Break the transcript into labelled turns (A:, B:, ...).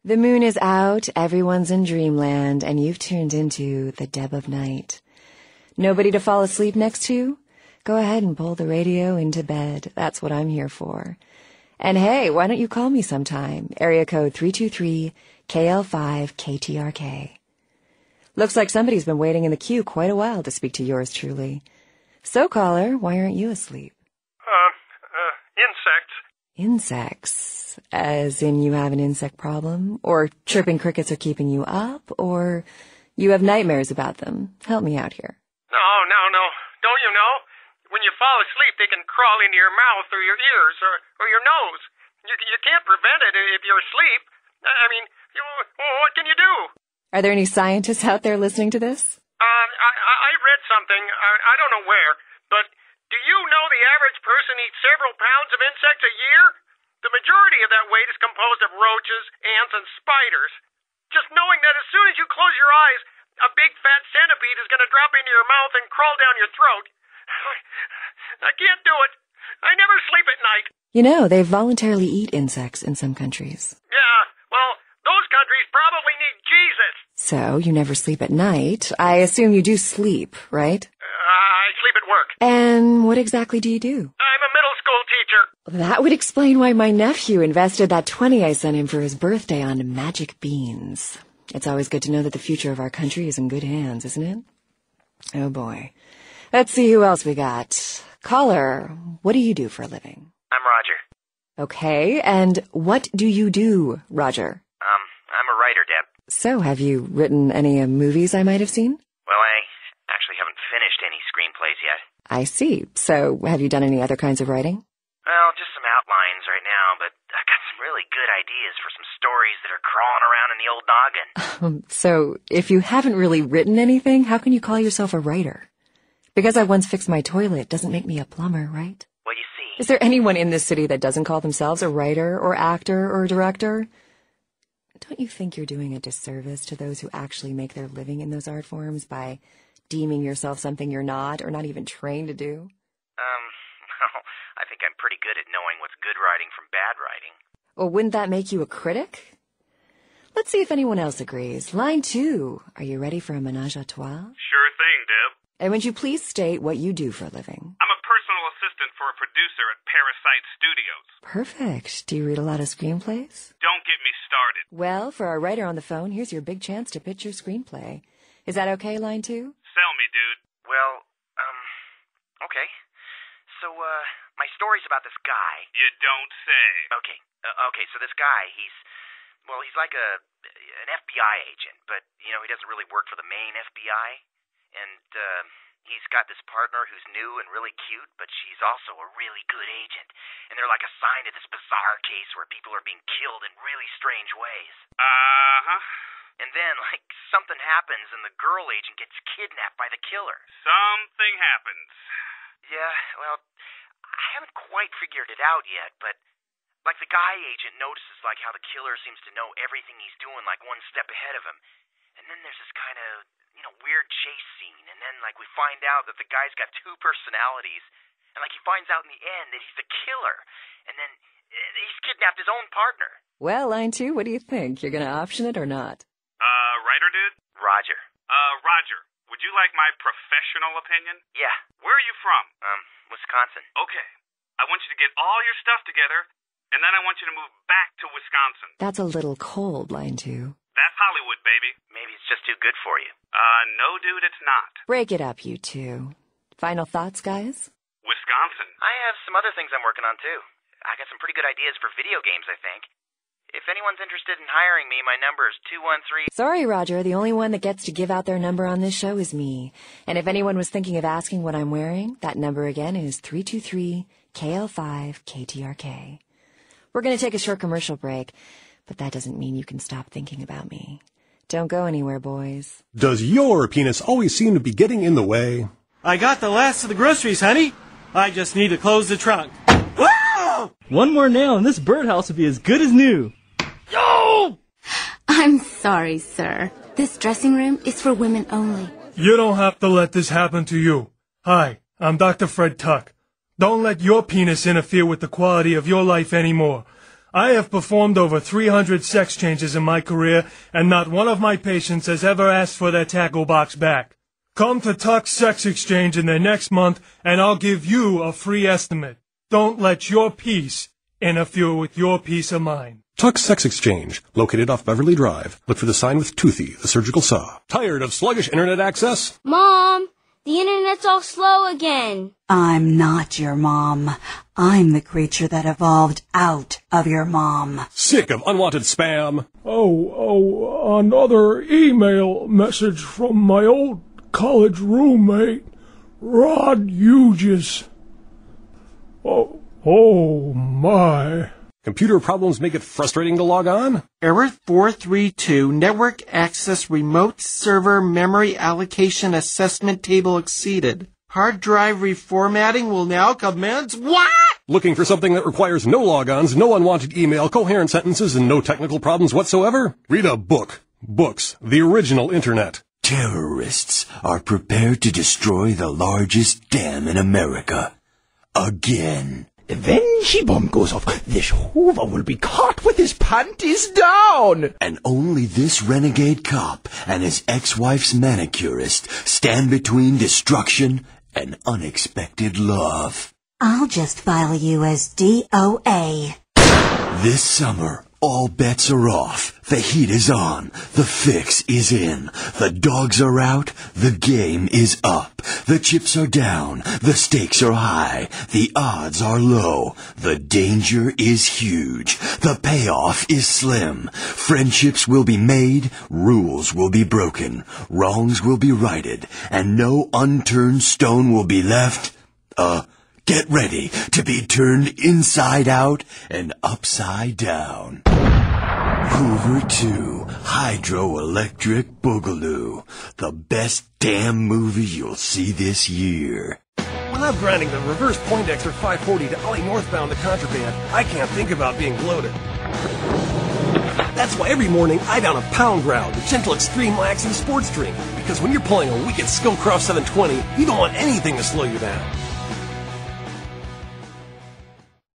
A: The moon is out, everyone's in dreamland, and you've tuned into the Deb of Night. Nobody to fall asleep next to? Go ahead and pull the radio into bed. That's what I'm here for. And hey, why don't you call me sometime? Area code 323-KL5-KTRK. Looks like somebody's been waiting in the queue quite a while to speak to yours truly. So, caller, why aren't you asleep?
B: Insects.
A: Insects? As in you have an insect problem? Or chirping crickets are keeping you up? Or you have nightmares about them? Help me out here.
B: No. Don't you know? When you fall asleep, they can crawl into your mouth or your ears or your nose. You can't prevent it if you're asleep. What can you do?
A: Are there any scientists out there listening to this?
B: I read something, I don't know where, but do you know the average person eats several pounds of insects a year? The majority of that weight is composed of roaches, ants, and spiders. Just knowing that as soon as you close your eyes, a big fat centipede is going to drop into your mouth and crawl down your throat. I can't do it. I never sleep at night.
A: You know, they voluntarily eat insects in some countries.
B: Yeah, well, those countries probably need Jesus.
A: So, you never sleep at night. I assume you do sleep, right?
B: I sleep at work.
A: And what exactly do you do?
B: I'm a middle school teacher.
A: That would explain why my nephew invested that 20 I sent him for his birthday on magic beans. It's always good to know that the future of our country is in good hands, isn't it? Oh boy. Let's see who else we got. Caller, what do you do for a living?
C: I'm Roger.
A: Okay, and what do you do, Roger?
C: I'm a writer, Deb.
A: So, have you written any movies I might have seen?
C: Well, I actually haven't finished any screenplays yet.
A: I see. So, have you done any other kinds of writing?
C: Well, just some outlines right now, but I got some really good ideas for some stories that are crawling around in the old noggin.
A: So, if you haven't really written anything, how can you call yourself a writer? Because I once fixed my toilet doesn't make me a plumber, right?
C: Well, you see...
A: Is there anyone in this city that doesn't call themselves a writer or actor or director? Don't you think you're doing a disservice to those who actually make their living in those art forms by deeming yourself something you're not or not even trained to do?
C: Well, I think I'm pretty good at knowing what's good writing from bad writing.
A: Well, wouldn't that make you a critic? Let's see if anyone else agrees. Line 2. Are you ready for a menage a trois?
B: Sure thing, Deb.
A: And would you please state what you do for a living?
B: I'm a personal assistant for a producer at Parasite Studios.
A: Perfect. Do you read a lot of screenplays?
B: Don't get me started.
A: Well, for our writer on the phone, here's your big chance to pitch your screenplay. Is that okay, line 2?
B: Sell me, dude.
C: Well, okay. So, my story's about this guy.
B: You don't say.
C: Okay, so this guy, he's like an FBI agent, but, he doesn't really work for the main FBI. And, he's got this partner who's new and really cute, but she's also a really good agent. And they're like assigned to this bizarre case where people are being killed in really strange ways.
B: Uh-huh.
C: And then, something happens and the girl agent gets kidnapped by the killer.
B: Something happens.
C: Yeah, well, I haven't quite figured it out yet, but, the guy agent notices, how the killer seems to know everything he's doing, one step ahead of him. And then there's this kind of, weird chase scene, and then, we find out that the guy's got two personalities, and, he finds out in the end that he's the killer, and then he's kidnapped his own partner.
A: Well, line 2, what do you think? You're gonna option it or not?
B: Writer dude?
C: Roger.
B: Roger, would you like my professional opinion?
C: Yeah.
B: Where are you from?
C: Wisconsin.
B: Okay. I want you to get all your stuff together, and then I want you to move back to Wisconsin.
A: That's a little cold, line 2.
B: That's Hollywood, baby.
C: Maybe it's just too good for you.
B: No, dude, it's not.
A: Break it up, you two. Final thoughts, guys?
B: Wisconsin.
C: I have some other things I'm working on, too. I got some pretty good ideas for video games, I think. If anyone's interested in hiring me, my number is 213...
A: Sorry, Roger. The only one that gets to give out their number on this show is me. And if anyone was thinking of asking what I'm wearing, that number again is 323-KL5-KTRK. We're going to take a short commercial break, but that doesn't mean you can stop thinking about me. Don't go anywhere, boys.
D: Does your penis always seem to be getting in the way?
E: I got the last of the groceries, honey. I just need to close the trunk. Whoa!
F: One more nail and this birdhouse will be as good as new.
E: Yo!
G: I'm sorry, sir. This dressing room is for women only.
H: You don't have to let this happen to you. Hi, I'm Dr. Fred Tuck. Don't let your penis interfere with the quality of your life anymore. I have performed over 300 sex changes in my career, and not one of my patients has ever asked for their tackle box back. Come to Tuck's Sex Exchange in the next month, and I'll give you a free estimate. Don't let your peace interfere with your peace of mind.
D: Tuck's Sex Exchange, located off Beverly Drive. Look for the sign with Toothy, the surgical saw. Tired of sluggish internet access?
I: Mom, the internet's all slow again.
J: I'm not your mom. I'm the creature that evolved out of your mom.
D: Sick of unwanted spam?
H: Another email message from my old college roommate, Rod Hughes. Oh my.
D: Computer problems make it frustrating to log on?
B: Error 432, network access remote server memory allocation assessment table exceeded. Hard drive reformatting will now commence. What?
D: Looking for something that requires no logons, no unwanted email, coherent sentences, and no technical problems whatsoever? Read a book. Books, the original internet.
K: Terrorists are prepared to destroy the largest dam in America. Again.
L: When she-bomb goes off, this Hoover will be caught with his panties down!
K: And only this renegade cop and his ex-wife's manicurist stand between destruction and unexpected love.
J: I'll just file you as DOA.
K: This summer, all bets are off. The heat is on. The fix is in. The dogs are out. The game is up. The chips are down. The stakes are high. The odds are low. The danger is huge. The payoff is slim. Friendships will be made. Rules will be broken. Wrongs will be righted. And no unturned stone will be left. Get ready to be turned inside out and upside down. Hoover 2, Hydroelectric Boogaloo. The best damn movie you'll see this year.
D: When I'm grinding the reverse Poindexter 540 to Ollie northbound to Contraband, I can't think about being bloated. That's why every morning I down a Pound Ground, the gentle extreme laxing sports drink. Because when you're pulling a wicked Scowcroft 720, you don't want anything to slow you down.